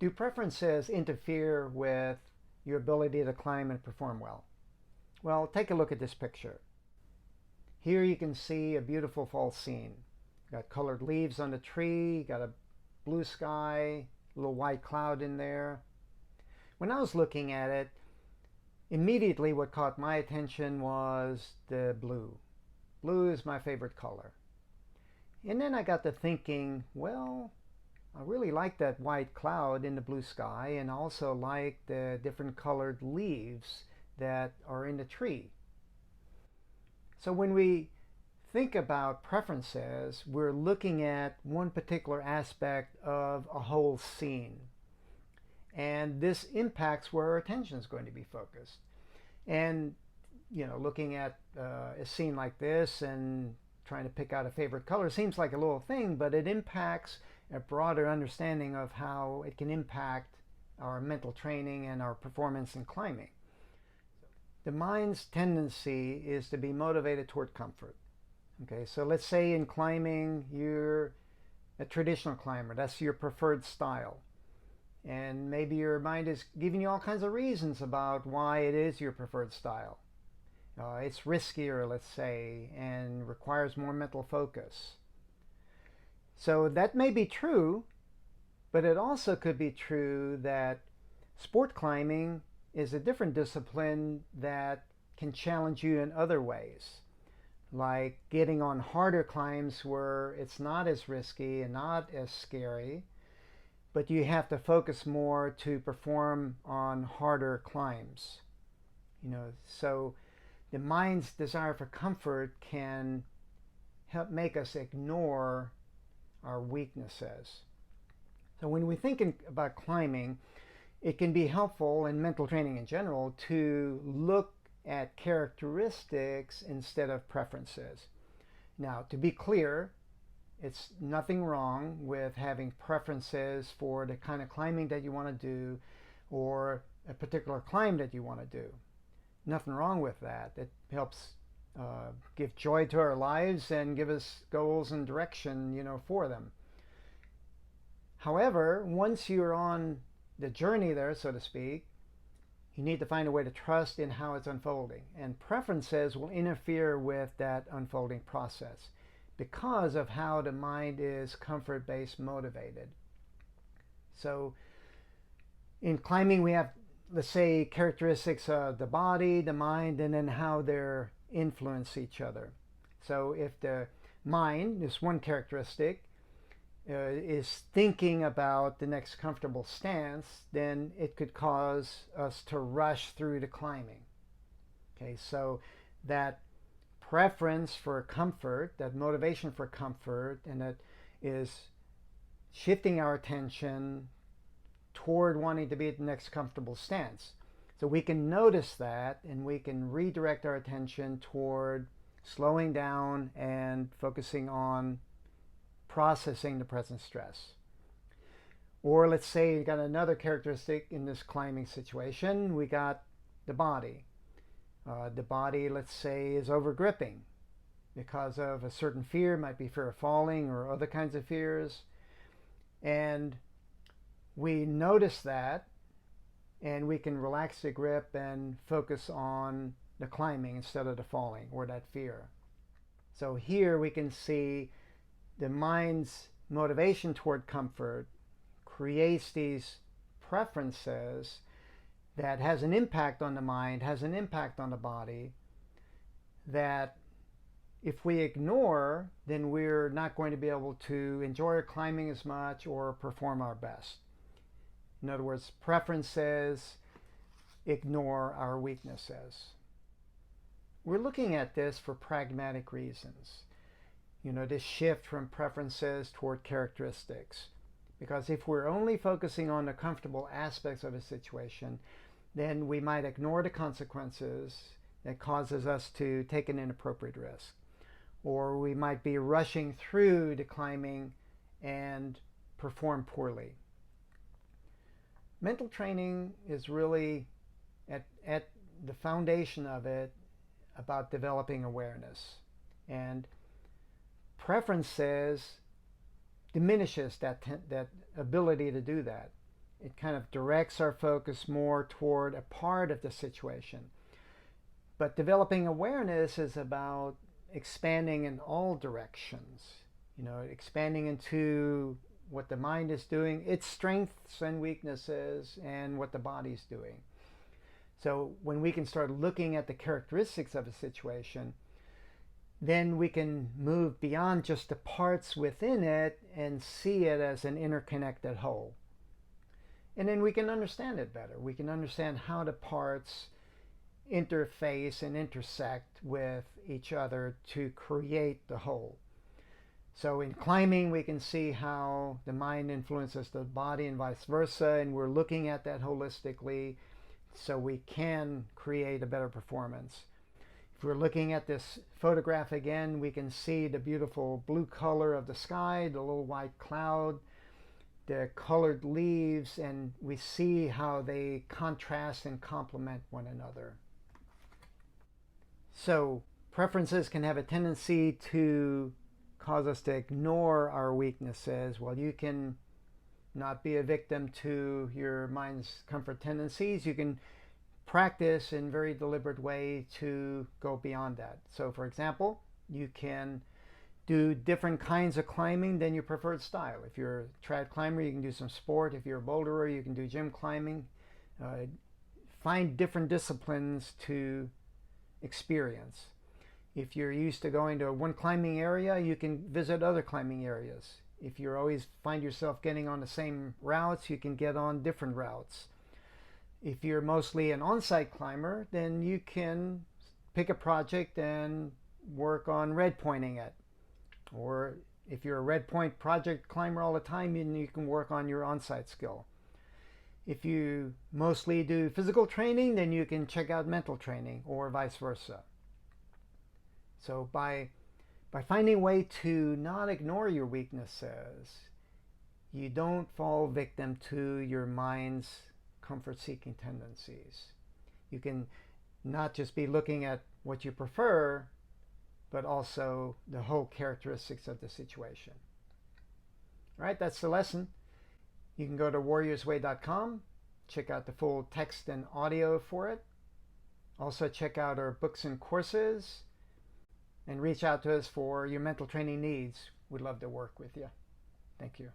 Do preferences interfere with your ability to climb and perform well? Well, take a look at this picture. Here you can see a beautiful fall scene. Got colored leaves on the tree, got a blue sky, a little white cloud in there. When I was looking at it, immediately what caught my attention was the blue. Blue is my favorite color. And then I got to thinking, well, I really like that white cloud in the blue sky, and also like the different colored leaves that are in the tree. So when we think about preferences, we're looking at one particular aspect of a whole scene. And this impacts where our attention is going to be focused. And, looking at a scene like this and trying to pick out a favorite color seems like a little thing, but it impacts a broader understanding of how it can impact our mental training and our performance in climbing. The mind's tendency is to be motivated toward comfort. Okay, so let's say in climbing you're a traditional climber, that's your preferred style. And maybe your mind is giving you all kinds of reasons about why it is your preferred style. It's riskier, let's say, and requires more mental focus. So that may be true, but it also could be true that sport climbing is a different discipline that can challenge you in other ways, like getting on harder climbs where it's not as risky and not as scary, but you have to focus more to perform on harder climbs. So the mind's desire for comfort can help make us ignore our weaknesses. So when we think about climbing, it can be helpful in mental training in general to look at characteristics instead of preferences. Now, to be clear, it's nothing wrong with having preferences for the kind of climbing that you want to do or a particular climb that you want to do. Nothing wrong with that. It helps give joy to our lives and give us goals and direction, for them. However, once you're on the journey there, so to speak, you need to find a way to trust in how it's unfolding. And preferences will interfere with that unfolding process because of how the mind is comfort-based motivated. So in climbing, we have, let's say, characteristics of the body, the mind, and then how they influence each other. So if the mind, this one characteristic, is thinking about the next comfortable stance, then it could cause us to rush through the climbing. Okay, so that preference for comfort, that motivation for comfort, and that is shifting our attention toward wanting to be at the next comfortable stance. So we can notice that and we can redirect our attention toward slowing down and focusing on processing the present stress. Or let's say you got another characteristic in this climbing situation. We got the body. The body, let's say, is over-gripping because of a certain fear, might be fear of falling or other kinds of fears. And we notice that and we can relax the grip and focus on the climbing instead of the falling or that fear. So here we can see the mind's motivation toward comfort creates these preferences that has an impact on the mind, has an impact on the body, that if we ignore, then we're not going to be able to enjoy our climbing as much or perform our best. In other words, preferences ignore our weaknesses. We're looking at this for pragmatic reasons. This shift from preferences toward characteristics. Because if we're only focusing on the comfortable aspects of a situation, then we might ignore the consequences that causes us to take an inappropriate risk. Or we might be rushing through the climbing and perform poorly. Mental training is really at the foundation of it about developing awareness. And preferences diminishes that ability to do that. It kind of directs our focus more toward a part of the situation. But developing awareness is about expanding in all directions, expanding into what the mind is doing, its strengths and weaknesses, and what the body's doing. So when we can start looking at the characteristics of a situation, then we can move beyond just the parts within it and see it as an interconnected whole. And then we can understand it better. We can understand how the parts interface and intersect with each other to create the whole. So in climbing, we can see how the mind influences the body and vice versa, and we're looking at that holistically so we can create a better performance. If we're looking at this photograph again, we can see the beautiful blue color of the sky, the little white cloud, the colored leaves, and we see how they contrast and complement one another. So preferences can have a tendency to cause us to ignore our weaknesses. Well, you can not be a victim to your mind's comfort tendencies. You can practice in a very deliberate way to go beyond that. So for example, you can do different kinds of climbing than your preferred style. If you're a trad climber, you can do some sport. If you're a boulderer, you can do gym climbing. Find different disciplines to experience. If you're used to going to one climbing area, you can visit other climbing areas. If you always find yourself getting on the same routes, you can get on different routes. If you're mostly an on-site climber, then you can pick a project and work on red pointing it. Or if you're a red point project climber all the time, you can work on your on-site skill. If you mostly do physical training, then you can check out mental training, or vice versa. So by finding a way to not ignore your weaknesses, you don't fall victim to your mind's comfort-seeking tendencies. You can not just be looking at what you prefer, but also the whole characteristics of the situation. All right, that's the lesson. You can go to warriorsway.com, check out the full text and audio for it. Also check out our books and courses, and reach out to us for your mental training needs. We'd love to work with you. Thank you.